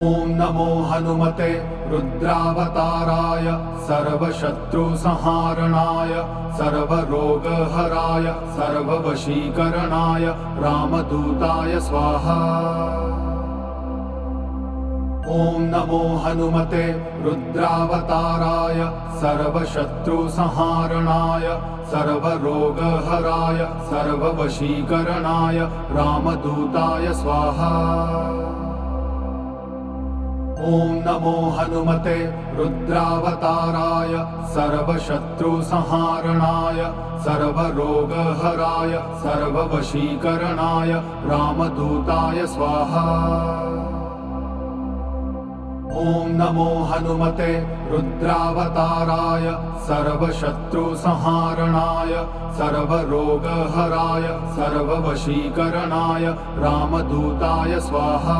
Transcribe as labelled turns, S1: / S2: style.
S1: ॐ नमो हनुमते रुद्रावताराय सर्वशत्रुसंहारणाय सर्वरोगहराय सर्ववशीकरणाय रामदूताय स्वाहा। ॐ नमो हनुमते रुद्रावताराय सर्वशत्रुसंहारणाय सर्वरोगहराय सर्ववशीकरणाय रामदूताय स्वाहा। ॐ नमो हनुमते रुद्रावताराय सर्वशत्रुसंहारणाय सर्वरोगहराय सर्ववशीकरणाय रामदूताय स्वाहा। ॐ नमो हनुमते रुद्रावताराय सर्वशत्रुसंहारणाय सर्वरोगहराय सर्ववशीकरणाय रामदूताय स्वाहा।